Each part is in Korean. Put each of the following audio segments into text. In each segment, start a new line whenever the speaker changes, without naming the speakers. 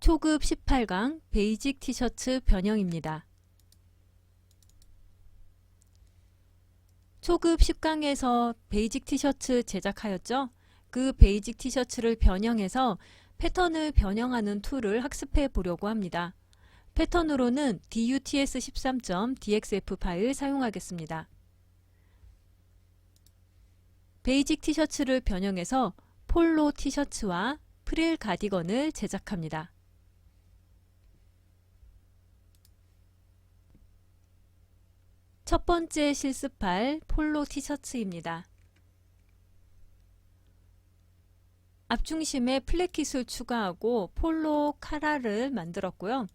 초급 18강 베이직 티셔츠 변형입니다. 초급 10강에서 베이직 티셔츠 제작하였죠? 그 베이직 티셔츠를 변형해서 패턴을 변형하는 툴을 학습해 보려고 합니다. 패턴으로는 duts13.dxf 파일 사용하겠습니다. 베이직 티셔츠를 변형해서 폴로 티셔츠와 프릴 가디건을 제작합니다. 첫 번째 실습할 폴로 티셔츠입니다. 앞중심에 플랫킷을 추가하고 폴로 카라를 만들었고요.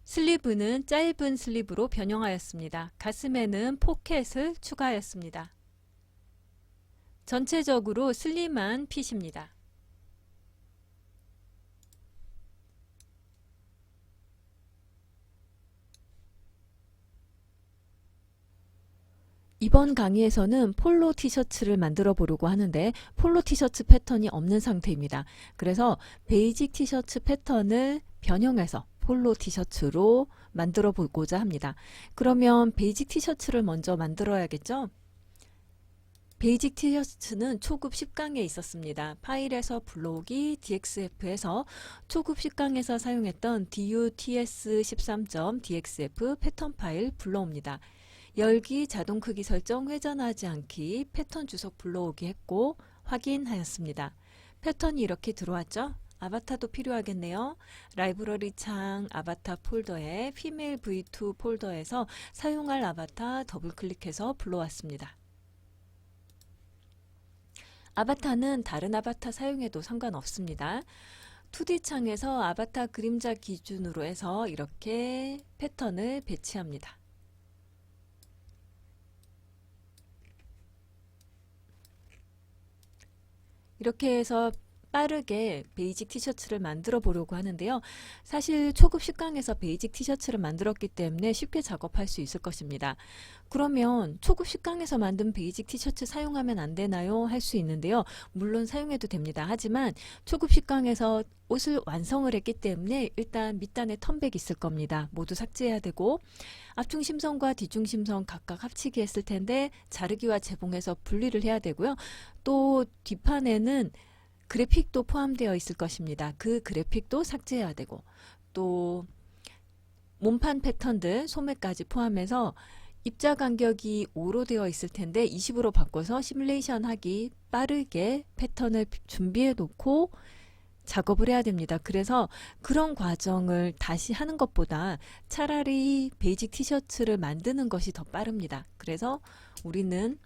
슬리브는 짧은 슬리브로 변형하였습니다. 가슴에는 포켓을 추가하였습니다. 전체적으로 슬림한 핏입니다. 이번 강의에서는 폴로 티셔츠를 만들어 보려고 하는데 폴로 티셔츠 패턴이 없는 상태입니다. 그래서 베이직 티셔츠 패턴을 변형해서 폴로 티셔츠로 만들어 보고자 합니다. 그러면 베이직 티셔츠를 먼저 만들어야겠죠? 베이직 티셔츠는 초급 10강에 있었습니다. 파일에서 불러오기 DXF에서 초급 10강에서 사용했던 duts13.dxf 패턴 파일 불러옵니다. 열기, 자동 크기 설정, 회전하지 않기, 패턴 주석 불러오기 했고 확인하였습니다. 패턴이 이렇게 들어왔죠? 아바타도 필요하겠네요. 라이브러리 창 아바타 폴더에 female v2 폴더에서 사용할 아바타 더블 클릭해서 불러왔습니다. 아바타는 다른 아바타 사용해도 상관없습니다. 2D 창에서 아바타 그림자 기준으로 해서 이렇게 패턴을 배치합니다. 이렇게 해서 빠르게 베이직 티셔츠를 만들어 보려고 하는데요. 사실 초급 10강에서 베이직 티셔츠를 만들었기 때문에 쉽게 작업할 수 있을 것입니다. 그러면 초급 10강에서 만든 베이직 티셔츠 사용하면 안 되나요? 할 수 있는데요. 물론 사용해도 됩니다. 하지만 초급 10강에서 옷을 완성을 했기 때문에 일단 밑단에 턴백 있을 겁니다. 모두 삭제해야 되고 앞중심선과 뒷중심선 각각 합치기 했을 텐데 자르기와 재봉해서 분리를 해야 되고요. 또 뒷판에는 그래픽도 포함되어 있을 것입니다. 그 그래픽도 삭제해야 되고 또 몸판 패턴들 소매까지 포함해서 입자 간격이 5로 되어 있을 텐데 20으로 바꿔서 시뮬레이션 하기 빠르게 패턴을 준비해 놓고 작업을 해야 됩니다. 그래서 그런 과정을 다시 하는 것보다 차라리 베이직 티셔츠를 만드는 것이 더 빠릅니다. 그래서 우리는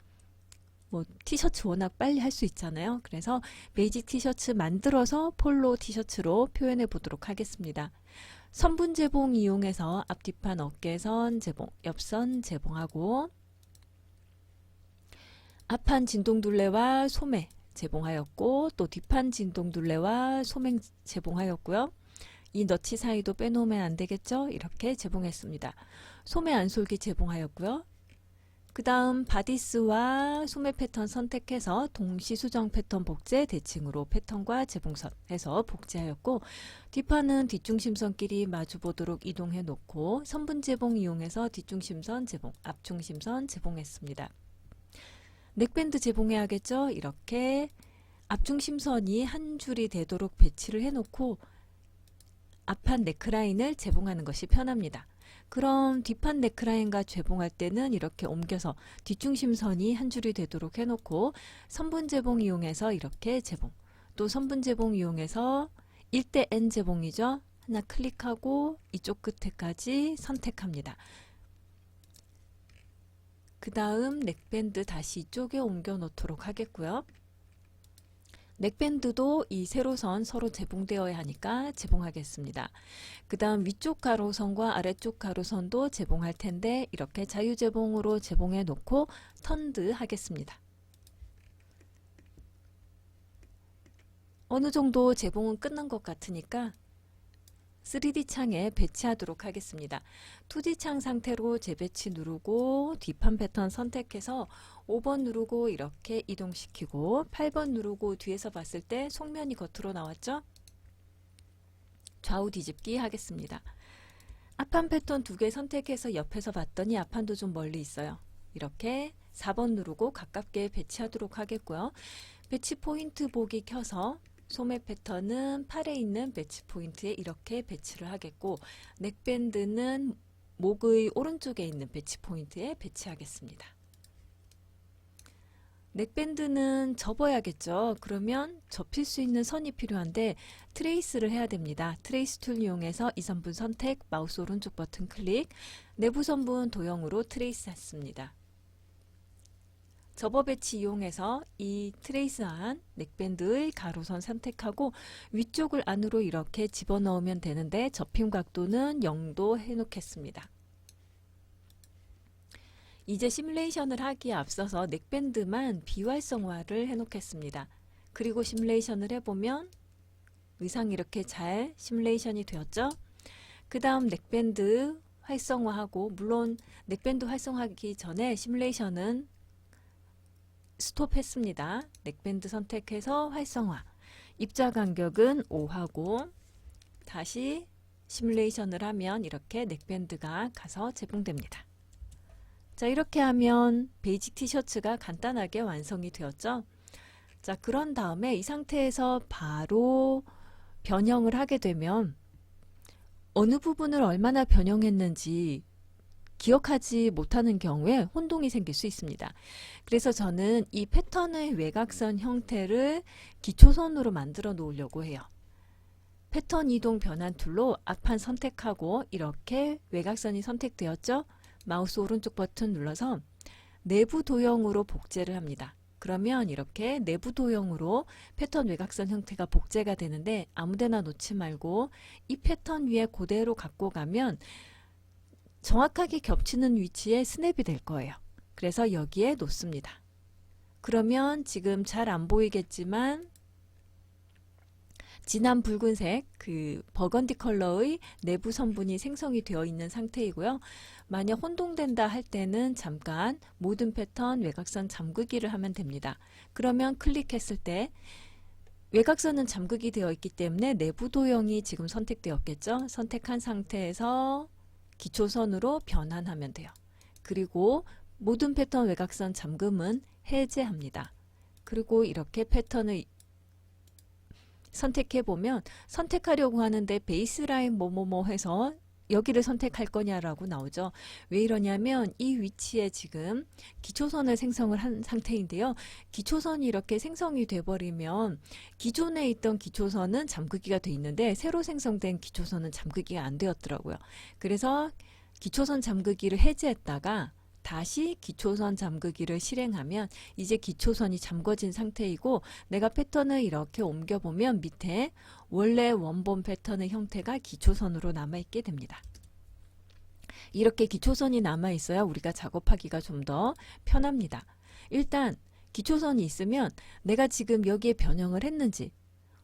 티셔츠 워낙 빨리 할 수 있잖아요. 그래서 베이직 티셔츠 만들어서 폴로 티셔츠로 표현해 보도록 하겠습니다. 선분 재봉 이용해서 앞뒤판 어깨선 재봉, 옆선 재봉하고 앞판 진동둘레와 소매 재봉하였고 또 뒷판 진동둘레와 소매 재봉하였고요. 이 너치 사이도 빼놓으면 안 되겠죠? 이렇게 재봉했습니다. 소매 안솔기 재봉하였고요. 그 다음 바디스와 소매 패턴 선택해서 동시 수정 패턴 복제 대칭으로 패턴과 재봉선 해서 복제하였고 뒷판은 뒷중심선끼리 마주보도록 이동해 놓고 선분 재봉 이용해서 뒷중심선 재봉, 앞중심선 재봉했습니다. 넥밴드 재봉해야겠죠? 이렇게 앞중심선이 한 줄이 되도록 배치를 해 놓고 앞판 네크라인을 재봉하는 것이 편합니다. 그럼 뒷판 네크라인과 재봉할 때는 이렇게 옮겨서 뒷중심선이 한 줄이 되도록 해놓고 선분 재봉 이용해서 이렇게 재봉, 또 선분 재봉 이용해서 1대 N 재봉이죠. 하나 클릭하고 이쪽 끝에까지 선택합니다. 그 다음 넥밴드 다시 이쪽에 옮겨 놓도록 하겠고요. 넥밴드도 이 세로선 서로 재봉되어야 하니까 재봉하겠습니다. 그 다음 위쪽 가로선과 아래쪽 가로선도 재봉할 텐데 이렇게 자유재봉으로 재봉해 놓고 턴드 하겠습니다. 어느 정도 재봉은 끝난 것 같으니까 3D 창에 배치하도록 하겠습니다. 2D 창 상태로 재배치 누르고 뒷판 패턴 선택해서 5번 누르고 이렇게 이동시키고 8번 누르고 뒤에서 봤을 때 속면이 겉으로 나왔죠? 좌우 뒤집기 하겠습니다. 앞판 패턴 2개 선택해서 옆에서 봤더니 앞판도 좀 멀리 있어요. 이렇게 4번 누르고 가깝게 배치하도록 하겠고요. 배치 포인트 보기 켜서 소매 패턴은 팔에 있는 배치 포인트에 이렇게 배치를 하겠고, 넥밴드는 목의 오른쪽에 있는 배치 포인트에 배치하겠습니다. 넥밴드는 접어야겠죠. 그러면 접힐 수 있는 선이 필요한데 트레이스를 해야 됩니다. 트레이스 툴 이용해서 2선분 선택, 마우스 오른쪽 버튼 클릭, 내부 선분 도형으로 트레이스 했습니다. 접어 배치 이용해서 이 트레이스한 넥밴드의 가로선 선택하고 위쪽을 안으로 이렇게 집어넣으면 되는데 접힘 각도는 0도 해놓겠습니다. 이제 시뮬레이션을 하기에 앞서서 넥밴드만 비활성화를 해놓겠습니다. 그리고 시뮬레이션을 해보면 의상이 이렇게 잘 시뮬레이션이 되었죠. 그 다음 넥밴드 활성화하고, 물론 넥밴드 활성화하기 전에 시뮬레이션은 스톱했습니다. 넥밴드 선택해서 활성화, 입자 간격은 5하고 다시 시뮬레이션을 하면 이렇게 넥밴드가 가서 제공됩니다. 자, 이렇게 하면 베이직 티셔츠가 간단하게 완성이 되었죠. 자, 그런 다음에 이 상태에서 바로 변형을 하게 되면 어느 부분을 얼마나 변형했는지 기억하지 못하는 경우에 혼동이 생길 수 있습니다. 그래서 저는 이 패턴의 외곽선 형태를 기초선으로 만들어 놓으려고 해요. 패턴 이동 변환 툴로 앞판 선택하고 이렇게 외곽선이 선택되었죠. 마우스 오른쪽 버튼 눌러서 내부 도형으로 복제를 합니다. 그러면 이렇게 내부 도형으로 패턴 외곽선 형태가 복제가 되는데, 아무데나 놓지 말고 이 패턴 위에 그대로 갖고 가면 정확하게 겹치는 위치에 스냅이 될 거예요. 그래서 여기에 놓습니다. 그러면 지금 잘 안 보이겠지만 진한 붉은색, 그 버건디 컬러의 내부 성분이 생성이 되어 있는 상태이고요. 만약 혼동된다 할 때는 잠깐 모든 패턴 외곽선 잠그기를 하면 됩니다. 그러면 클릭했을 때 외곽선은 잠그기 되어 있기 때문에 내부 도형이 지금 선택되었겠죠. 선택한 상태에서 기초선으로 변환하면 돼요. 그리고 모든 패턴 외곽선 잠금은 해제합니다. 그리고 이렇게 패턴을 선택해 보면 선택하려고 하는데 베이스라인 뭐뭐뭐 해서 여기를 선택할 거냐라고 나오죠. 왜 이러냐면 이 위치에 지금 기초선을 생성을 한 상태인데요. 기초선이 이렇게 생성이 돼 버리면 기존에 있던 기초선은 잠그기가 돼 있는데 새로 생성된 기초선은 잠그기가 안 되었더라고요. 그래서 기초선 잠그기를 해제했다가 다시 기초선 잠그기를 실행하면 이제 기초선이 잠궈진 상태이고, 내가 패턴을 이렇게 옮겨보면 밑에 원래 원본 패턴의 형태가 기초선으로 남아있게 됩니다. 이렇게 기초선이 남아있어야 우리가 작업하기가 좀 더 편합니다. 일단 기초선이 있으면 내가 지금 여기에 변형을 했는지,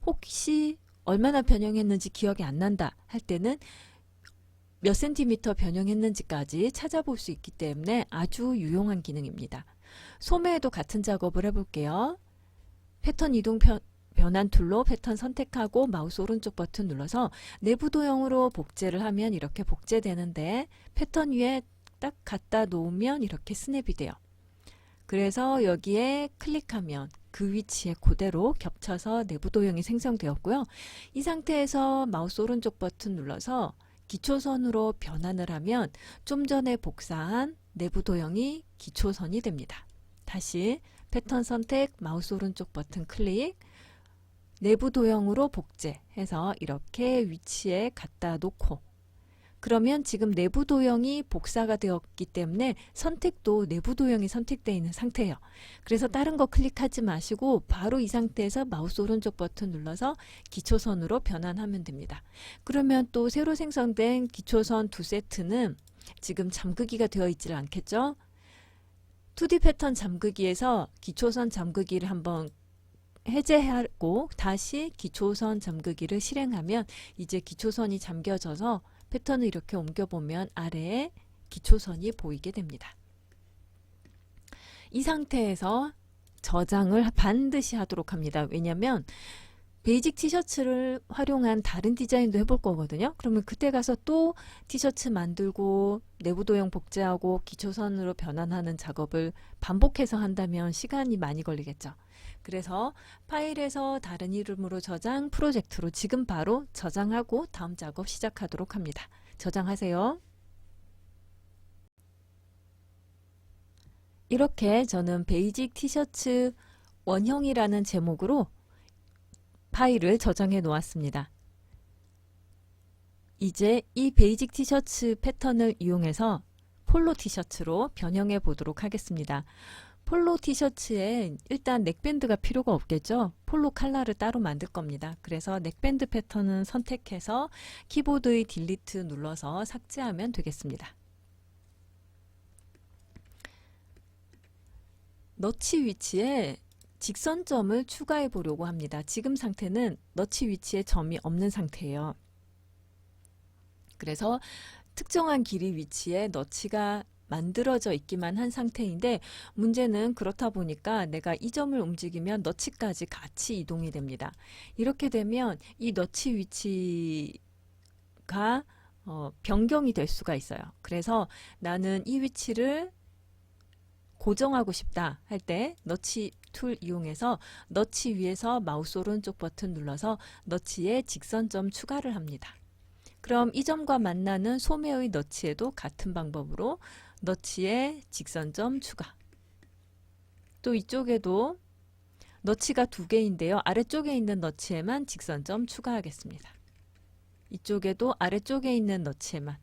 혹시 얼마나 변형했는지 기억이 안 난다 할 때는 몇 센티미터 변형했는지까지 찾아볼 수 있기 때문에 아주 유용한 기능입니다. 소매에도 같은 작업을 해볼게요. 패턴 이동 변환 툴로 패턴 선택하고 마우스 오른쪽 버튼 눌러서 내부 도형으로 복제를 하면 이렇게 복제되는데, 패턴 위에 딱 갖다 놓으면 이렇게 스냅이 돼요. 그래서 여기에 클릭하면 그 위치에 그대로 겹쳐서 내부 도형이 생성되었고요. 이 상태에서 마우스 오른쪽 버튼 눌러서 기초선으로 변환을 하면 좀 전에 복사한 내부 도형이 기초선이 됩니다. 다시 패턴 선택, 마우스 오른쪽 버튼 클릭, 내부 도형으로 복제해서 이렇게 위치에 갖다 놓고, 그러면 지금 내부 도형이 복사가 되었기 때문에 선택도 내부 도형이 선택되어 있는 상태예요. 그래서 다른 거 클릭하지 마시고 바로 이 상태에서 마우스 오른쪽 버튼 눌러서 기초선으로 변환하면 됩니다. 그러면 또 새로 생성된 기초선 2세트는 지금 잠그기가 되어 있지 않겠죠? 2D 패턴 잠그기에서 기초선 잠그기를 한번 해제하고 다시 기초선 잠그기를 실행하면 이제 기초선이 잠겨져서 패턴을 이렇게 옮겨보면 아래에 기초선이 보이게 됩니다. 이 상태에서 저장을 반드시 하도록 합니다. 왜냐하면 베이직 티셔츠를 활용한 다른 디자인도 해볼 거거든요. 그러면 그때 가서 또 티셔츠 만들고 내부 도형 복제하고 기초선으로 변환하는 작업을 반복해서 한다면 시간이 많이 걸리겠죠. 그래서 파일에서 다른 이름으로 저장, 프로젝트로 지금 바로 저장하고 다음 작업 시작하도록 합니다. 저장하세요. 이렇게 저는 베이직 티셔츠 원형이라는 제목으로 파일을 저장해 놓았습니다. 이제 이 베이직 티셔츠 패턴을 이용해서 폴로 티셔츠로 변형해 보도록 하겠습니다. 폴로 티셔츠에 일단 넥밴드가 필요가 없겠죠. 폴로 칼라를 따로 만들 겁니다. 그래서 넥밴드 패턴은 선택해서 키보드의 딜리트 눌러서 삭제하면 되겠습니다. 너치 위치에 직선점을 추가해 보려고 합니다. 지금 상태는 너치 위치에 점이 없는 상태예요. 그래서 특정한 길이 위치에 너치가 만들어져 있기만 한 상태인데 문제는 그렇다 보니까 내가 이 점을 움직이면 너치까지 같이 이동이 됩니다. 이렇게 되면 이 너치 위치가 변경이 될 수가 있어요. 그래서 나는 이 위치를 고정하고 싶다 할 때 너치 툴 이용해서 너치 위에서 마우스 오른쪽 버튼 눌러서 너치에 직선점 추가를 합니다. 그럼 이 점과 만나는 소매의 너치에도 같은 방법으로 너치에 직선점 추가. 또 이쪽에도 너치가 두 개인데요. 아래쪽에 있는 너치에만 직선점 추가하겠습니다. 이쪽에도 아래쪽에 있는 너치에만.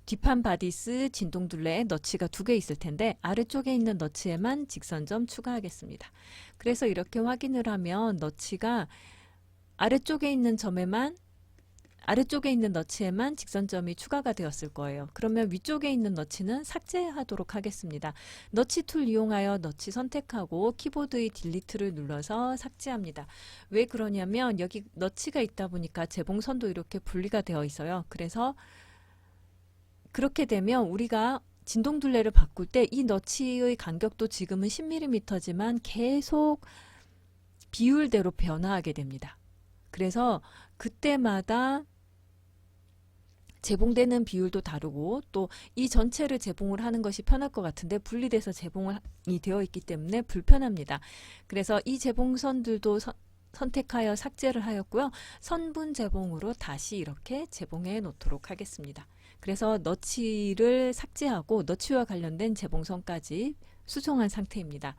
뒷판 바디스 진동둘레에 너치가 두 개 있을 텐데 아래쪽에 있는 너치에만 직선점 추가하겠습니다. 그래서 이렇게 확인을 하면 너치가 아래쪽에 있는 너치에만 직선점이 추가가 되었을 거예요. 그러면 위쪽에 있는 너치는 삭제하도록 하겠습니다. 너치 툴 이용하여 너치 선택하고 키보드의 딜리트를 눌러서 삭제합니다. 왜 그러냐면 여기 너치가 있다 보니까 재봉선도 이렇게 분리가 되어 있어요. 그래서 그렇게 되면 우리가 진동둘레를 바꿀 때 이 너치의 간격도 지금은 10mm지만 계속 비율대로 변화하게 됩니다. 그래서 그때마다 재봉되는 비율도 다르고 또 이 전체를 재봉을 하는 것이 편할 것 같은데 분리돼서 재봉이 되어 있기 때문에 불편합니다. 그래서 이 재봉선들도 선택하여 삭제를 하였고요. 선분 재봉으로 다시 이렇게 재봉해 놓도록 하겠습니다. 그래서 너치를 삭제하고 너치와 관련된 재봉선까지 수정한 상태입니다.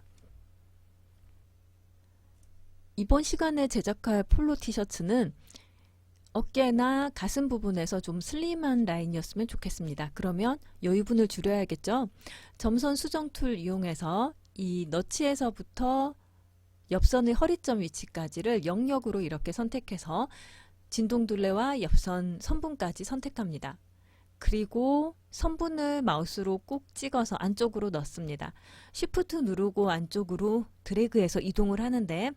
이번 시간에 제작할 폴로 티셔츠는 어깨나 가슴 부분에서 좀 슬림한 라인이었으면 좋겠습니다. 그러면 여유분을 줄여야겠죠. 점선 수정 툴 이용해서 이 너치에서부터 옆선의 허리점 위치까지를 영역으로 이렇게 선택해서 진동둘레와 옆선 선분까지 선택합니다. 그리고 선분을 마우스로 꾹 찍어서 안쪽으로 넣습니다. 쉬프트 누르고 안쪽으로 드래그해서 이동을 하는데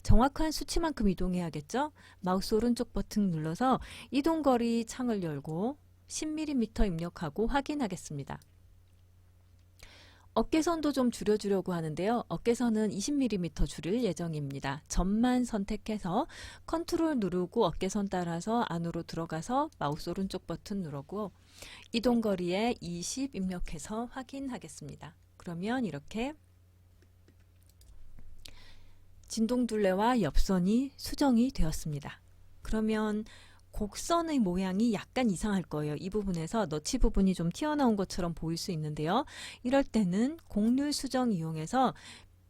정확한 수치만큼 이동해야겠죠? 마우스 오른쪽 버튼 눌러서 이동거리 창을 열고 10mm 입력하고 확인하겠습니다. 어깨선도 좀 줄여주려고 하는데요. 어깨선은 20mm 줄일 예정입니다. 점만 선택해서 컨트롤 누르고 어깨선 따라서 안으로 들어가서 마우스 오른쪽 버튼 누르고 이동거리에 20 입력해서 확인하겠습니다. 그러면 이렇게 진동둘레와 옆선이 수정이 되었습니다. 그러면 곡선의 모양이 약간 이상할 거예요. 이 부분에서 너치 부분이 좀 튀어나온 것처럼 보일 수 있는데요. 이럴 때는 곡률 수정 이용해서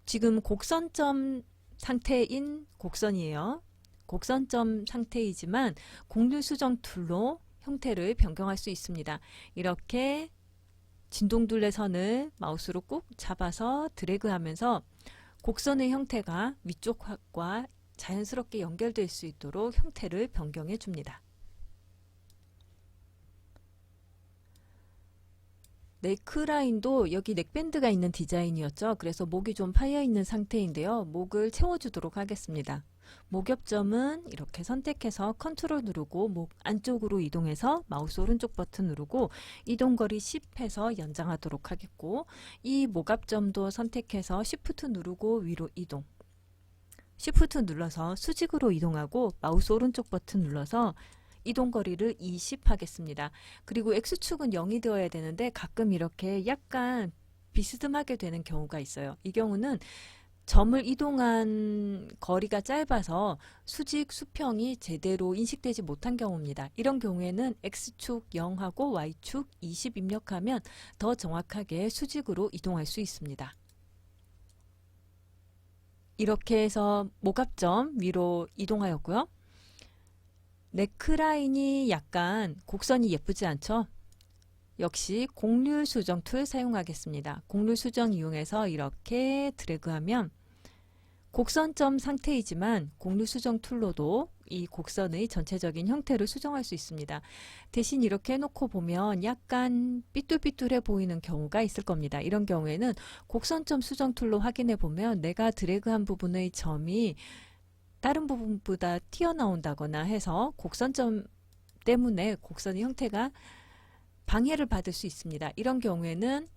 지금 곡선점 상태인 곡선이에요. 곡선점 상태이지만 곡률 수정 툴로 형태를 변경할 수 있습니다. 이렇게 진동둘레 선을 마우스로 꾹 잡아서 드래그하면서 곡선의 형태가 위쪽과 자연스럽게 연결될 수 있도록 형태를 변경해 줍니다. 네크라인도 여기 넥밴드가 있는 디자인이었죠. 그래서 목이 좀 파여 있는 상태인데요. 목을 채워주도록 하겠습니다. 목엽점은 이렇게 선택해서 컨트롤 누르고 목 안쪽으로 이동해서 마우스 오른쪽 버튼 누르고 이동거리 10 해서 연장하도록 하겠고 이 목앞점도 선택해서 쉬프트 누르고 위로 이동 Shift 눌러서 수직으로 이동하고 마우스 오른쪽 버튼 눌러서 이동 거리를 20 하겠습니다. 그리고 X축은 0이 되어야 되는데 가끔 이렇게 약간 비스듬하게 되는 경우가 있어요. 이 경우는 점을 이동한 거리가 짧아서 수직 수평이 제대로 인식되지 못한 경우입니다. 이런 경우에는 X축 0하고 Y축 20 입력하면 더 정확하게 수직으로 이동할 수 있습니다. 이렇게 해서 목합점 위로 이동하였고요. 네크라인이 약간 곡선이 예쁘지 않죠? 역시 곡률 수정 툴 사용하겠습니다. 곡률 수정 이용해서 이렇게 드래그하면 곡선점 상태이지만 곡률 수정 툴로도 이 곡선의 전체적인 형태를 수정할 수 있습니다. 대신 이렇게 해놓고 보면 약간 삐뚤삐뚤해 보이는 경우가 있을 겁니다. 이런 경우에는 곡선점 수정 툴로 확인해 보면 내가 드래그한 부분의 점이 다른 부분보다 튀어나온다거나 해서 곡선점 때문에 곡선의 형태가 방해를 받을 수 있습니다. 이런 경우에는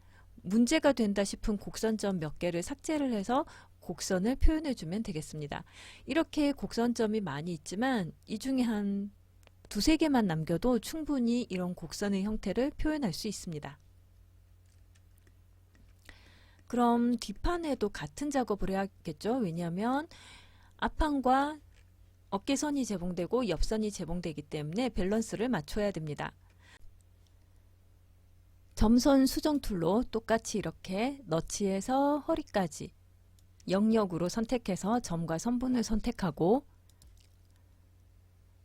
문제가 된다 싶은 곡선점 몇 개를 삭제를 해서 곡선을 표현해 주면 되겠습니다. 이렇게 곡선점이 많이 있지만 이 중에 한 두세 개만 남겨도 충분히 이런 곡선의 형태를 표현할 수 있습니다. 그럼 뒷판에도 같은 작업을 해야겠죠. 왜냐하면 앞판과 어깨선이 제공되고 옆선이 제공되기 때문에 밸런스를 맞춰야 됩니다. 점선 수정 툴로 똑같이 이렇게 너치에서 허리까지 영역으로 선택해서 점과 선분을 선택하고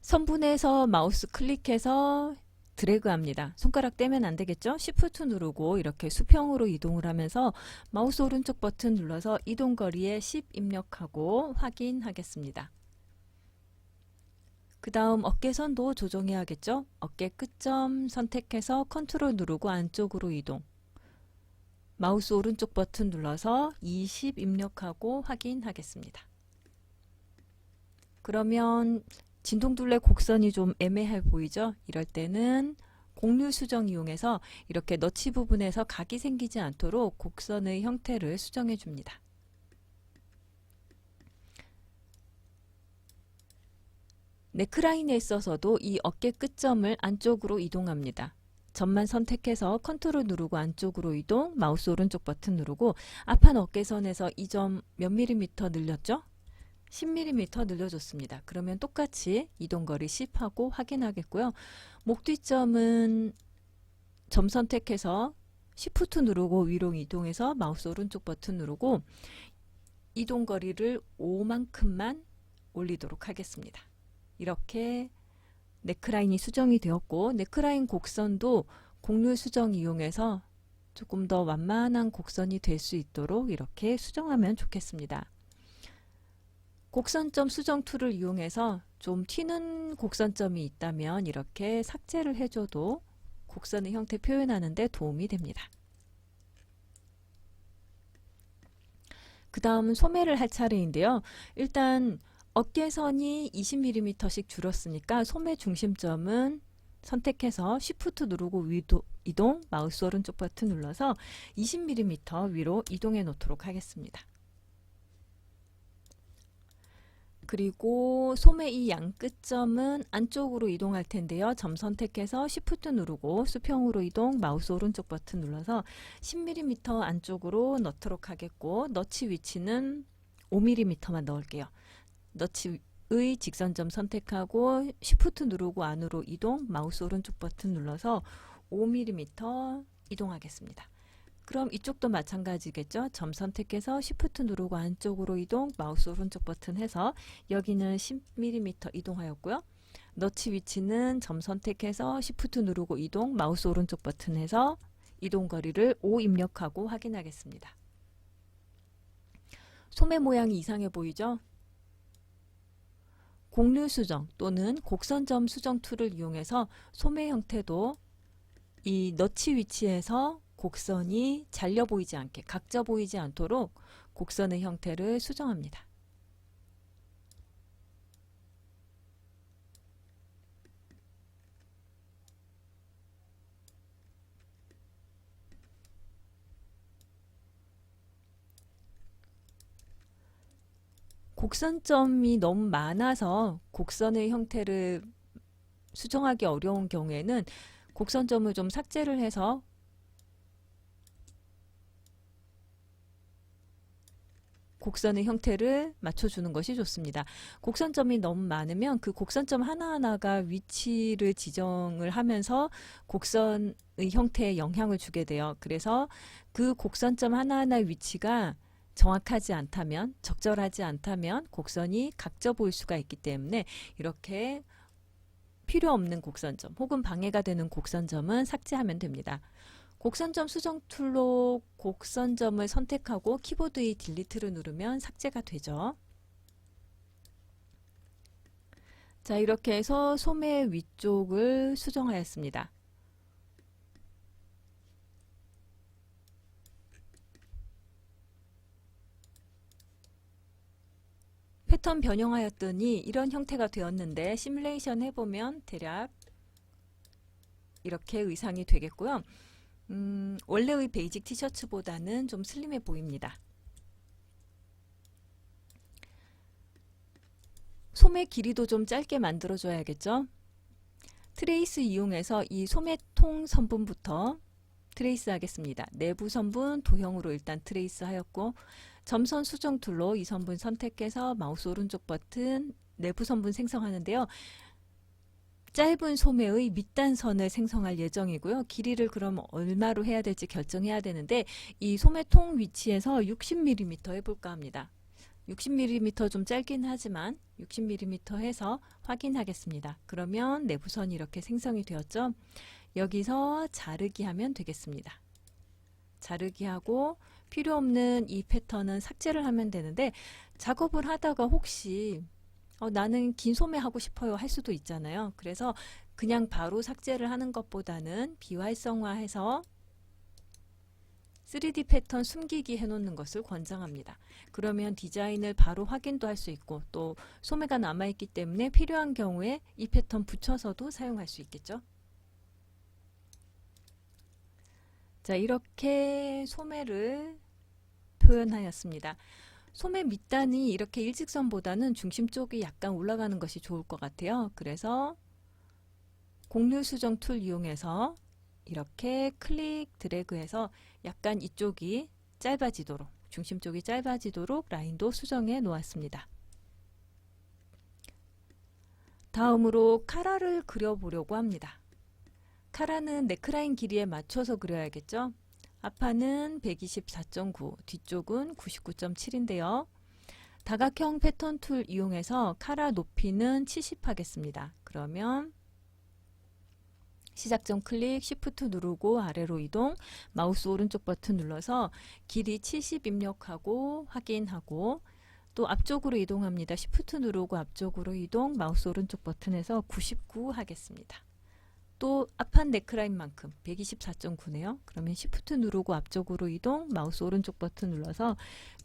선분에서 마우스 클릭해서 드래그합니다. 손가락 떼면 안 되겠죠? Shift 누르고 이렇게 수평으로 이동을 하면서 마우스 오른쪽 버튼 눌러서 이동 거리에 10 입력하고 확인하겠습니다. 그 다음 어깨선도 조정해야겠죠? 어깨 끝점 선택해서 컨트롤 누르고 안쪽으로 이동. 마우스 오른쪽 버튼 눌러서 20 입력하고 확인하겠습니다. 그러면 진동둘레 곡선이 좀 애매해 보이죠? 이럴 때는 곡률 수정 이용해서 이렇게 너치 부분에서 각이 생기지 않도록 곡선의 형태를 수정해 줍니다. 네크라인에 있어서도 이 어깨 끝점을 안쪽으로 이동합니다. 점만 선택해서 컨트롤 누르고 안쪽으로 이동, 마우스 오른쪽 버튼 누르고 앞판 어깨선에서 이 점 몇 밀리미터 늘렸죠? 10mm 늘려줬습니다. 그러면 똑같이 이동거리 10하고 확인하겠고요. 목 뒤점은 점 선택해서 Shift 누르고 위로 이동해서 마우스 오른쪽 버튼 누르고 이동거리를 5만큼만 올리도록 하겠습니다. 이렇게 네크라인이 수정이 되었고 네크라인 곡선도 곡률 수정 이용해서 조금 더 완만한 곡선이 될 수 있도록 이렇게 수정하면 좋겠습니다. 곡선점 수정 툴을 이용해서 좀 튀는 곡선점이 있다면 이렇게 삭제를 해줘도 곡선의 형태 표현하는 데 도움이 됩니다. 그 다음 소매를 할 차례인데요. 일단 어깨선이 20mm씩 줄었으니까 소매 중심점은 선택해서 Shift 누르고 위로 이동, 마우스 오른쪽 버튼 눌러서 20mm 위로 이동해 놓도록 하겠습니다. 그리고 소매 이 양 끝점은 안쪽으로 이동할 텐데요. 점 선택해서 Shift 누르고 수평으로 이동, 마우스 오른쪽 버튼 눌러서 10mm 안쪽으로 넣도록 하겠고 너치 위치는 5mm만 넣을게요. 너치의 직선점 선택하고 Shift 누르고 안으로 이동, 마우스 오른쪽 버튼 눌러서 5mm 이동하겠습니다. 그럼 이쪽도 마찬가지겠죠? 점 선택해서 Shift 누르고 안쪽으로 이동, 마우스 오른쪽 버튼 해서 여기는 10mm 이동하였고요. 너치 위치는 점 선택해서 Shift 누르고 이동, 마우스 오른쪽 버튼 해서 이동 거리를 5 입력하고 확인하겠습니다. 소매 모양이 이상해 보이죠? 곡률 수정 또는 곡선점 수정 툴을 이용해서 소매 형태도 이 너치 위치에서 곡선이 잘려 보이지 않게 각져 보이지 않도록 곡선의 형태를 수정합니다. 곡선점이 너무 많아서 곡선의 형태를 수정하기 어려운 경우에는 곡선점을 좀 삭제를 해서 곡선의 형태를 맞춰주는 것이 좋습니다. 곡선점이 너무 많으면 그 곡선점 하나하나가 위치를 지정을 하면서 곡선의 형태에 영향을 주게 돼요. 그래서 그 곡선점 하나하나 위치가 정확하지 않다면, 적절하지 않다면 곡선이 각져 보일 수가 있기 때문에 이렇게 필요 없는 곡선점 혹은 방해가 되는 곡선점은 삭제하면 됩니다. 곡선점 수정 툴로 곡선점을 선택하고 키보드의 딜리트를 누르면 삭제가 되죠. 자, 이렇게 해서 소매 위쪽을 수정하였습니다. 패턴 변형하였더니 이런 형태가 되었는데 시뮬레이션 해보면 대략 이렇게 의상이 되겠고요. 원래의 베이직 티셔츠보다는 좀 슬림해 보입니다. 소매 길이도 좀 짧게 만들어 줘야겠죠. 트레이스 이용해서 이 소매통 선분부터 트레이스 하겠습니다. 내부 선분 도형으로 일단 트레이스 하였고, 점선 수정 툴로 이 선분 선택해서 마우스 오른쪽 버튼 내부 선분 생성하는데요. 짧은 소매의 밑단선을 생성할 예정이고요. 길이를 그럼 얼마로 해야 될지 결정해야 되는데 이 소매통 위치에서 60mm 해볼까 합니다. 60mm 좀 짧긴 하지만 60mm 해서 확인하겠습니다. 그러면 내부선이 이렇게 생성이 되었죠. 여기서 자르기 하면 되겠습니다. 자르기 하고 필요 없는 이 패턴은 삭제를 하면 되는데, 작업을 하다가 혹시 나는 긴 소매 하고 싶어요 할 수도 있잖아요. 그래서 그냥 바로 삭제를 하는 것보다는 비활성화해서 3D 패턴 숨기기 해놓는 것을 권장합니다. 그러면 디자인을 바로 확인도 할 수 있고 또 소매가 남아있기 때문에 필요한 경우에 이 패턴 붙여서도 사용할 수 있겠죠. 자, 이렇게 소매를 표현하였습니다. 소매 밑단이 이렇게 일직선보다는 중심 쪽이 약간 올라가는 것이 좋을 것 같아요. 그래서 곡률 수정 툴 이용해서 이렇게 클릭 드래그해서 약간 이쪽이 짧아지도록, 중심 쪽이 짧아지도록 라인도 수정해 놓았습니다. 다음으로 카라를 그려보려고 합니다. 카라는 네크라인 길이에 맞춰서 그려야겠죠. 앞판은 124.9, 뒤쪽은 99.7인데요. 다각형 패턴 툴 이용해서 카라 높이는 70 하겠습니다. 그러면 시작점 클릭, Shift 누르고 아래로 이동, 마우스 오른쪽 버튼 눌러서 길이 70 입력하고 확인하고, 또 앞쪽으로 이동합니다. Shift 누르고 앞쪽으로 이동, 마우스 오른쪽 버튼에서 99 하겠습니다. 또 앞판 네크라인만큼 124.9네요. 그러면 Shift 누르고 앞쪽으로 이동, 마우스 오른쪽 버튼 눌러서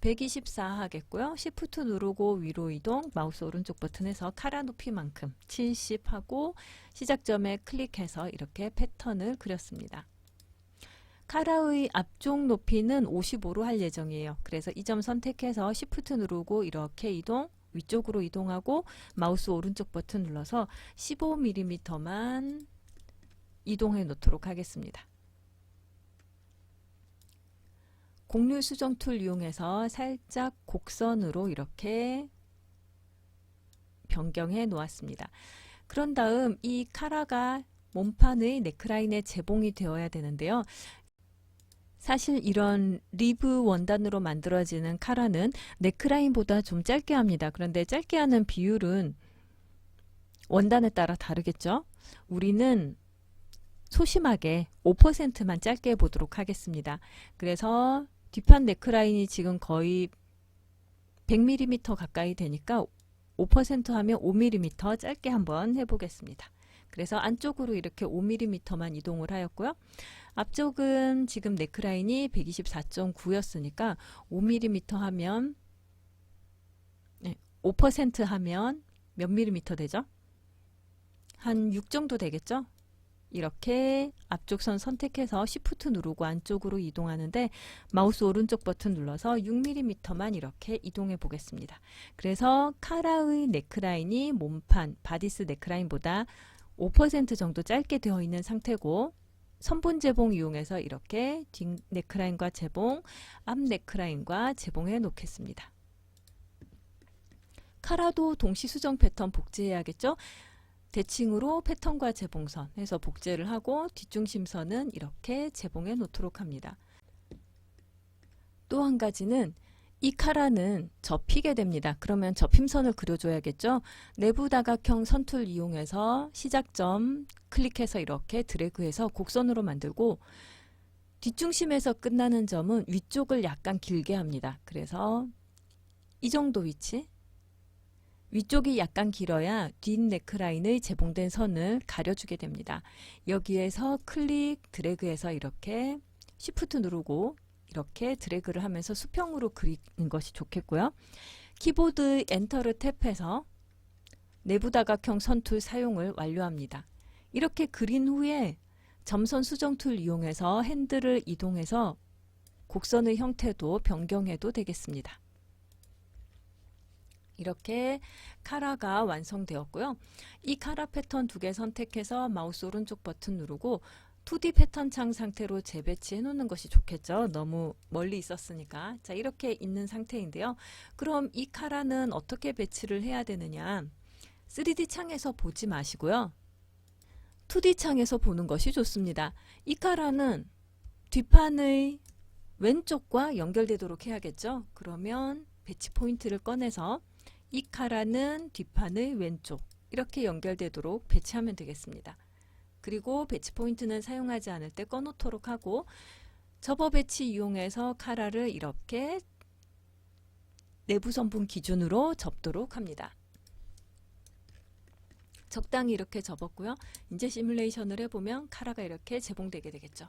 124 하겠고요. Shift 누르고 위로 이동, 마우스 오른쪽 버튼에서 카라 높이만큼 70 하고 시작점에 클릭해서 이렇게 패턴을 그렸습니다. 카라의 앞쪽 높이는 55로 할 예정이에요. 그래서 이 점 선택해서 Shift 누르고 이렇게 이동, 위쪽으로 이동하고 마우스 오른쪽 버튼 눌러서 15mm만 이동해 놓도록 하겠습니다. 곡률 수정 툴 이용해서 살짝 곡선으로 이렇게 변경해 놓았습니다. 그런 다음 이 카라가 몸판의 네크라인에 재봉이 되어야 되는데요. 사실 이런 리브 원단으로 만들어지는 카라는 네크라인보다 좀 짧게 합니다. 그런데 짧게 하는 비율은 원단에 따라 다르겠죠. 우리는 소심하게 5%만 짧게 해보도록 하겠습니다. 그래서 뒷판 네크라인이 지금 거의 100mm 가까이 되니까 5% 하면 5mm 짧게 한번 해보겠습니다. 그래서 안쪽으로 이렇게 5mm만 이동을 하였고요. 앞쪽은 지금 네크라인이 124.9였으니까 5mm 하면 5% 하면 몇 밀리미터 되죠? 한 6 정도 되겠죠? 이렇게 앞쪽 선 선택해서 Shift 누르고 안쪽으로 이동하는데 마우스 오른쪽 버튼 눌러서 6mm만 이렇게 이동해 보겠습니다. 그래서 카라의 넥라인이 몸판, 바디스 넥라인보다 5% 정도 짧게 되어 있는 상태고 선본 재봉 이용해서 이렇게 뒷 넥라인과 재봉, 앞 넥라인과 재봉해 놓겠습니다. 카라도 동시 수정 패턴 복제해야겠죠? 대칭으로 패턴과 재봉선 해서 복제를 하고 뒷중심선은 이렇게 재봉해 놓도록 합니다. 또 한 가지는 이 카라는 접히게 됩니다. 그러면 접힘선을 그려줘야겠죠? 내부 다각형 선툴 이용해서 시작점 클릭해서 이렇게 드래그해서 곡선으로 만들고 뒷중심에서 끝나는 점은 위쪽을 약간 길게 합니다. 그래서 이 정도 위치, 위쪽이 약간 길어야 뒷 넥라인의 재봉된 선을 가려주게 됩니다. 여기에서 클릭, 드래그해서 이렇게 Shift 누르고 이렇게 드래그를 하면서 수평으로 그리는 것이 좋겠고요. 키보드 엔터를 탭해서 내부 다각형 선툴 사용을 완료합니다. 이렇게 그린 후에 점선 수정 툴 이용해서 핸들을 이동해서 곡선의 형태도 변경해도 되겠습니다. 이렇게 카라가 완성되었고요. 이 카라 패턴 2개 선택해서 마우스 오른쪽 버튼 누르고 2D 패턴 창 상태로 재배치해 놓는 것이 좋겠죠. 너무 멀리 있었으니까. 자, 이렇게 있는 상태인데요. 그럼 이 카라는 어떻게 배치를 해야 되느냐? 3D 창에서 보지 마시고요. 2D 창에서 보는 것이 좋습니다. 이 카라는 뒷판의 왼쪽과 연결되도록 해야겠죠. 그러면 배치 포인트를 꺼내서 이 카라는 뒷판의 왼쪽 이렇게 연결되도록 배치하면 되겠습니다. 그리고 배치 포인트는 사용하지 않을 때 꺼놓도록 하고 접어 배치 이용해서 카라를 이렇게 내부 선분 기준으로 접도록 합니다. 적당히 이렇게 접었고요. 이제 시뮬레이션을 해보면 카라가 이렇게 재봉되게 되겠죠.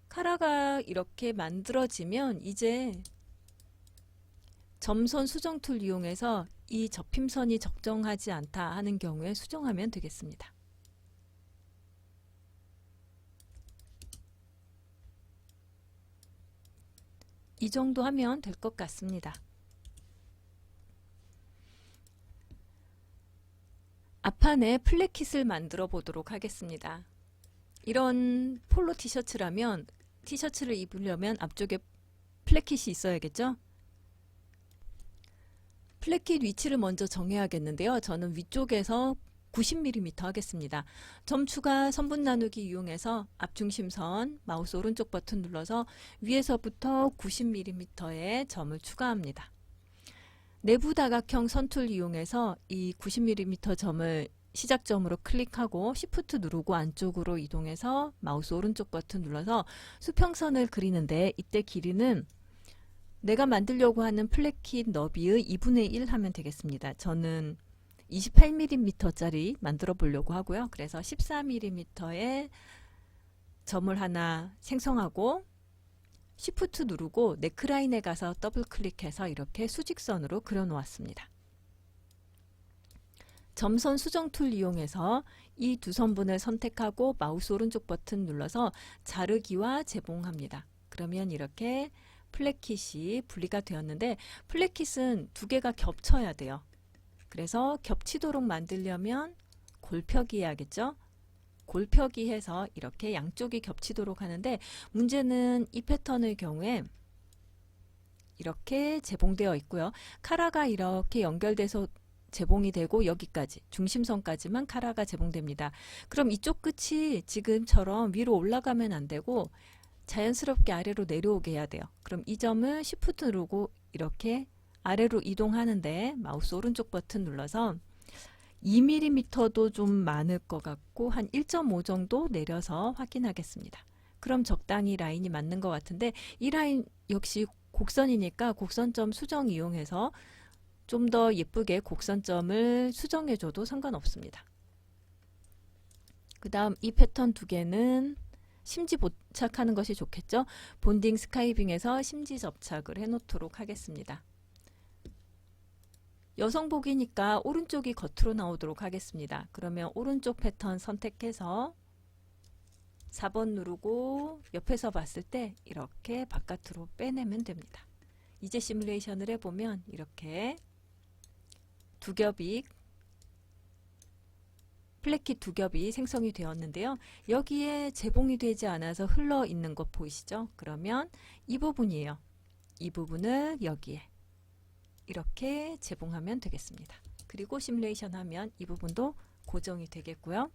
카라가 이렇게 만들어지면 이제 점선 수정 툴 이용해서 이 접힘선이 적정하지 않다 하는 경우에 수정하면 되겠습니다. 이 정도 하면 될 것 같습니다. 앞판에 플랫킷을 만들어 보도록 하겠습니다. 이런 폴로 티셔츠라면 티셔츠를 입으려면 앞쪽에 플랫킷이 있어야겠죠? 플랫킷 위치를 먼저 정해야겠는데요. 저는 위쪽에서 90mm 하겠습니다. 점 추가 선분 나누기 이용해서 앞중심선 마우스 오른쪽 버튼 눌러서 위에서부터 90mm의 점을 추가합니다. 내부 다각형 선툴 이용해서 이 90mm 점을 시작점으로 클릭하고 Shift 누르고 안쪽으로 이동해서 마우스 오른쪽 버튼 눌러서 수평선을 그리는데 이때 길이는 내가 만들려고 하는 플랫킷 너비의 2분의 1 하면 되겠습니다. 저는 28mm짜리 만들어 보려고 하고요. 그래서 14mm의 점을 하나 생성하고 Shift 누르고 넥라인에 가서 더블 클릭해서 이렇게 수직선으로 그려 놓았습니다. 점선 수정 툴 이용해서 이 두 선분을 선택하고 마우스 오른쪽 버튼 눌러서 자르기와 재봉합니다. 그러면 이렇게 플랫킷이 분리가 되었는데 플랫킷은 두 개가 겹쳐야 돼요. 그래서 겹치도록 만들려면 골펴기 해야겠죠. 골펴기 해서 이렇게 양쪽이 겹치도록 하는데 문제는 이 패턴의 경우에 이렇게 재봉되어 있고요. 카라가 이렇게 연결돼서 재봉이 되고 여기까지 중심선까지만 카라가 재봉됩니다. 그럼 이쪽 끝이 지금처럼 위로 올라가면 안 되고 자연스럽게 아래로 내려오게 해야 돼요. 그럼 이 점을 Shift 누르고 이렇게 아래로 이동하는데 마우스 오른쪽 버튼 눌러서 2mm도 좀 많을 것 같고 한 1.5 정도 내려서 확인하겠습니다. 그럼 적당히 라인이 맞는 것 같은데 이 라인 역시 곡선이니까 곡선점 수정 이용해서 좀 더 예쁘게 곡선점을 수정해줘도 상관없습니다. 그 다음 이 패턴 두 개는 심지 부착하는 것이 좋겠죠. 본딩 스카이빙에서 심지 접착을 해 놓도록 하겠습니다. 여성복이니까 오른쪽이 겉으로 나오도록 하겠습니다. 그러면 오른쪽 패턴 선택해서 4번 누르고 옆에서 봤을 때 이렇게 바깥으로 빼내면 됩니다. 이제 시뮬레이션을 해보면 이렇게 두 겹이 플랫킷 두 겹이 생성이 되었는데요. 여기에 제봉이 되지 않아서 흘러 있는 것 보이시죠? 그러면 이 부분이에요. 이 부분을 여기에 이렇게 제봉하면 되겠습니다. 그리고 시뮬레이션 하면 이 부분도 고정이 되겠고요.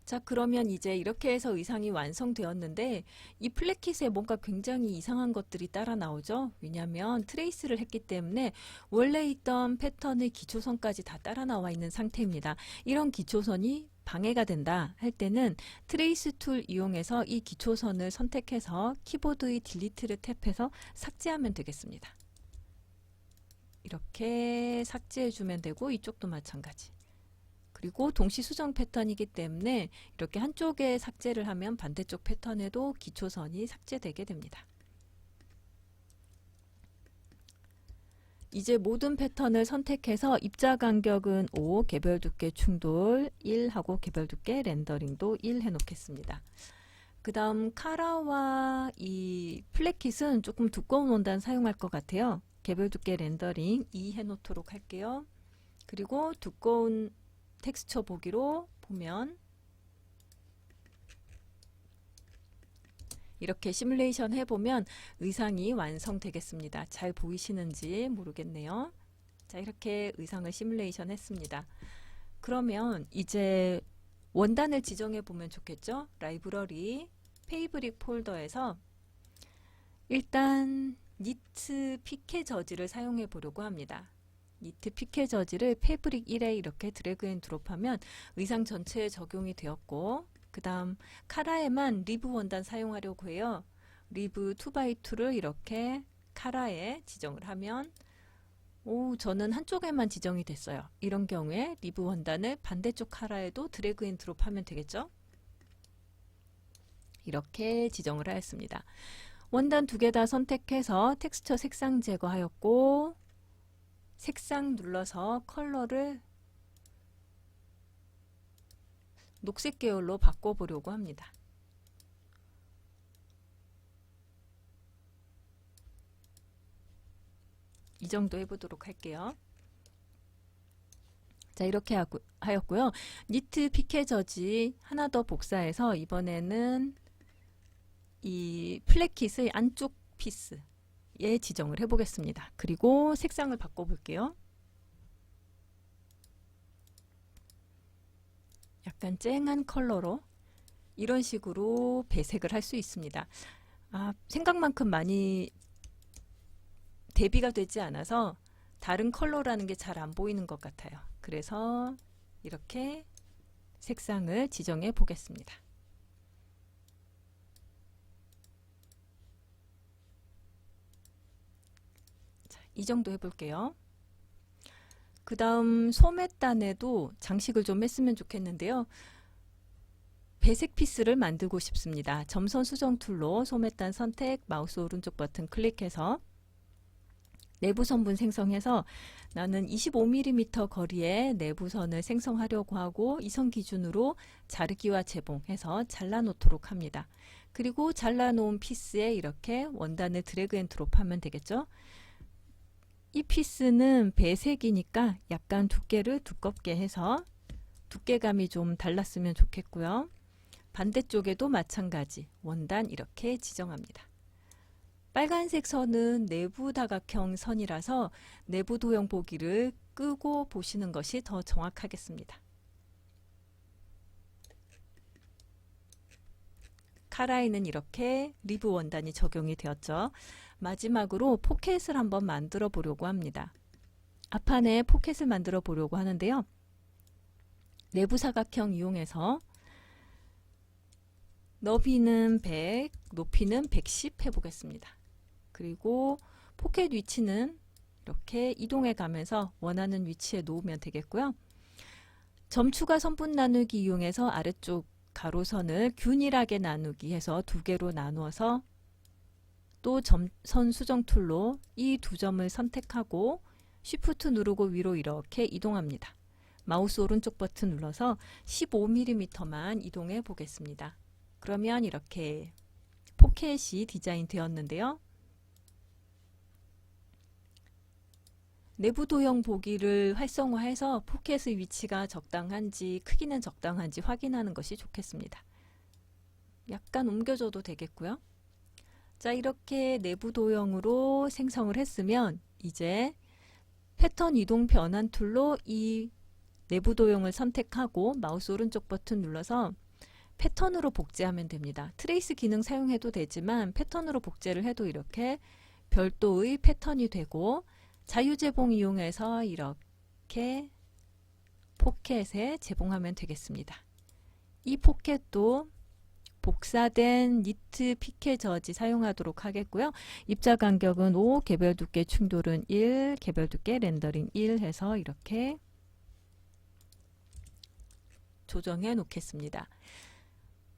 자, 그러면 이제 이렇게 해서 의상이 완성되었는데 이 플랫킷에 뭔가 굉장히 이상한 것들이 따라 나오죠. 왜냐하면 트레이스를 했기 때문에 원래 있던 패턴의 기초선까지 다 따라 나와 있는 상태입니다. 이런 기초선이 방해가 된다 할 때는 트레이스 툴 이용해서 이 기초선을 선택해서 키보드의 딜리트를 탭해서 삭제하면 되겠습니다. 이렇게 삭제해 주면 되고 이쪽도 마찬가지. 그리고 동시 수정 패턴이기 때문에 이렇게 한쪽에 삭제를 하면 반대쪽 패턴에도 기초선이 삭제되게 됩니다. 이제 모든 패턴을 선택해서 입자 간격은 5, 개별 두께 충돌 1 하고 개별 두께 렌더링도 1 해놓겠습니다. 그 다음 카라와 이 플랫킷은 조금 두꺼운 원단 사용할 것 같아요. 개별 두께 렌더링 2 해놓도록 할게요. 그리고 두꺼운 텍스처 보기로 보면 이렇게 시뮬레이션 해보면 의상이 완성되겠습니다. 잘 보이시는지 모르겠네요. 자, 이렇게 의상을 시뮬레이션 했습니다. 그러면 이제 원단을 지정해 보면 좋겠죠? 라이브러리 페이브릭 폴더에서 일단 니트 피케 저지를 사용해 보려고 합니다. 니트 피케 저지를 패브릭 1에 이렇게 드래그 앤 드롭하면 의상 전체에 적용이 되었고, 그 다음 카라에만 리브 원단 사용하려고 해요. 리브 2x2를 이렇게 카라에 지정을 하면 저는 한쪽에만 지정이 됐어요. 이런 경우에 리브 원단을 반대쪽 카라에도 드래그 앤 드롭하면 되겠죠? 이렇게 지정을 하였습니다. 원단 두 개 다 선택해서 텍스처 색상 제거하였고, 색상 눌러서 컬러를 녹색 계열로 바꿔보려고 합니다. 이 정도 해보도록 할게요. 자, 이렇게 하였고요. 니트 피케 저지 하나 더 복사해서 이번에는 이 플랫킷의 안쪽 피스 예, 지정을 해보겠습니다. 그리고 색상을 바꿔볼게요. 약간 쨍한 컬러로 이런 식으로 배색을 할 수 있습니다. 생각만큼 많이 대비가 되지 않아서 다른 컬러라는 게 잘 안 보이는 것 같아요. 그래서 이렇게 색상을 지정해 보겠습니다. 이 정도 해볼게요. 그 다음 소매단에도 장식을 좀 했으면 좋겠는데요. 배색 피스를 만들고 싶습니다. 점선 수정 툴로 소매단 선택, 마우스 오른쪽 버튼 클릭해서 내부 선분 생성해서 나는 25mm 거리의 내부선을 생성하려고 하고 이 선 기준으로 자르기와 재봉해서 잘라 놓도록 합니다. 그리고 잘라 놓은 피스에 이렇게 원단을 드래그 앤 드롭하면 되겠죠. 이 피스는 배색이니까 약간 두께를 두껍게 해서 두께감이 좀 달랐으면 좋겠고요. 반대쪽에도 마찬가지 원단 이렇게 지정합니다. 빨간색 선은 내부 다각형 선이라서 내부 도형 보기를 끄고 보시는 것이 더 정확하겠습니다. 카라에는 이렇게 리브 원단이 적용이 되었죠. 마지막으로 포켓을 한번 만들어 보려고 합니다. 앞판에 포켓을 만들어 보려고 하는데요. 내부 사각형 이용해서 너비는 100, 높이는 110 해보겠습니다. 그리고 포켓 위치는 이렇게 이동해 가면서 원하는 위치에 놓으면 되겠고요. 점추가 선분 나누기 이용해서 아래쪽 가로선을 균일하게 나누기 해서 두 개로 나누어서 또 점선 수정 툴로 이 두 점을 선택하고 Shift 누르고 위로 이렇게 이동합니다. 마우스 오른쪽 버튼 눌러서 15mm만 이동해 보겠습니다. 그러면 이렇게 포켓이 디자인 되었는데요. 내부 도형 보기를 활성화해서 포켓의 위치가 적당한지 크기는 적당한지 확인하는 것이 좋겠습니다. 약간 옮겨줘도 되겠고요. 자, 이렇게 내부 도형으로 생성을 했으면 이제 패턴 이동 변환 툴로 이 내부 도형을 선택하고 마우스 오른쪽 버튼 눌러서 패턴으로 복제하면 됩니다. 트레이스 기능 사용해도 되지만 패턴으로 복제를 해도 이렇게 별도의 패턴이 되고, 자유재봉 이용해서 이렇게 포켓에 재봉하면 되겠습니다. 이 포켓도 복사된 니트 피켓 저지 사용하도록 하겠고요. 입자 간격은 5, 개별 두께 충돌은 1, 개별 두께 렌더링 1 해서 이렇게 조정해 놓겠습니다.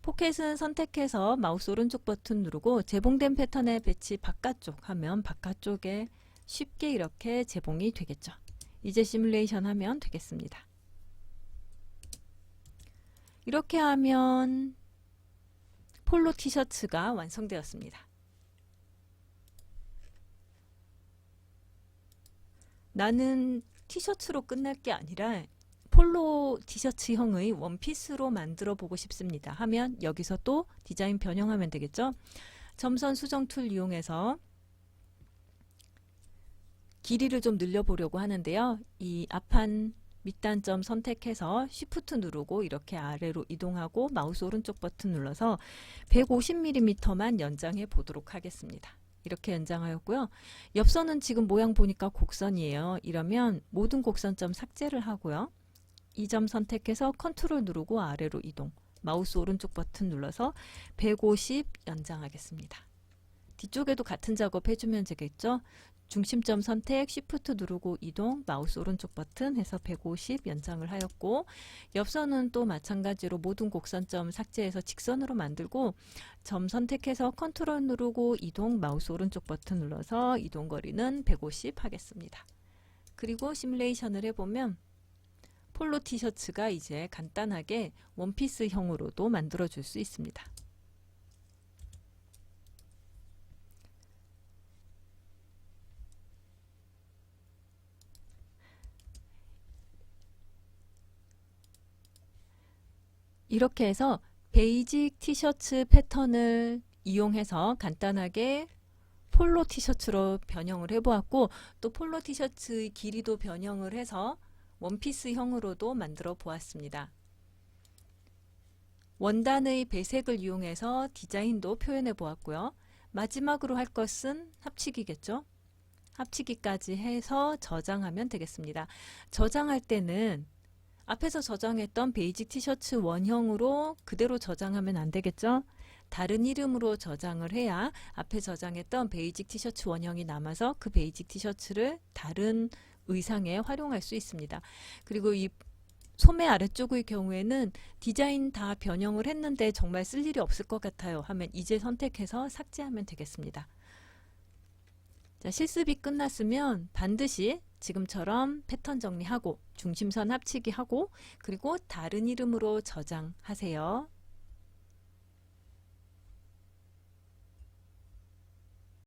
포켓은 선택해서 마우스 오른쪽 버튼 누르고 재봉된 패턴의 배치 바깥쪽 하면 바깥쪽에 쉽게 이렇게 재봉이 되겠죠. 이제 시뮬레이션 하면 되겠습니다. 이렇게 하면 폴로 티셔츠가 완성되었습니다. 나는 티셔츠로 끝날 게 아니라 폴로 티셔츠형의 원피스로 만들어 보고 싶습니다 하면 여기서 또 디자인 변형하면 되겠죠. 점선 수정 툴 이용해서 길이를 좀 늘려보려고 하는데요. 이 앞판 밑단점 선택해서 Shift 누르고 이렇게 아래로 이동하고 마우스 오른쪽 버튼 눌러서 150mm만 연장해 보도록 하겠습니다. 이렇게 연장하였고요. 옆선은 지금 모양 보니까 곡선이에요. 이러면 모든 곡선점 삭제를 하고요. 이 점 선택해서 컨트롤 누르고 아래로 이동, 마우스 오른쪽 버튼 눌러서 150 연장하겠습니다. 뒤쪽에도 같은 작업 해주면 되겠죠. 중심점 선택, Shift 누르고 이동, 마우스 오른쪽 버튼 해서 150 연장을 하였고, 옆선은 또 마찬가지로 모든 곡선점 삭제해서 직선으로 만들고, 점 선택해서 컨트롤 누르고 이동, 마우스 오른쪽 버튼 눌러서 이동 거리는 150 하겠습니다. 그리고 시뮬레이션을 해보면 폴로 티셔츠가 이제 간단하게 원피스형으로도 만들어 줄 수 있습니다. 이렇게 해서 베이직 티셔츠 패턴을 이용해서 간단하게 폴로 티셔츠로 변형을 해보았고, 또 폴로 티셔츠의 길이도 변형을 해서 원피스형으로도 만들어 보았습니다. 원단의 배색을 이용해서 디자인도 표현해 보았고요. 마지막으로 할 것은 합치기겠죠. 합치기까지 해서 저장하면 되겠습니다. 저장할 때는 앞에서 저장했던 베이직 티셔츠 원형으로 그대로 저장하면 안 되겠죠. 다른 이름으로 저장을 해야 앞에 저장했던 베이직 티셔츠 원형이 남아서 그 베이직 티셔츠를 다른 의상에 활용할 수 있습니다. 그리고 이 소매 아래쪽의 경우에는 디자인 다 변형을 했는데 정말 쓸 일이 없을 것 같아요 하면 이제 선택해서 삭제하면 되겠습니다. 자, 실습이 끝났으면 반드시 지금처럼 패턴 정리하고 중심선 합치기 하고 그리고 다른 이름으로 저장하세요.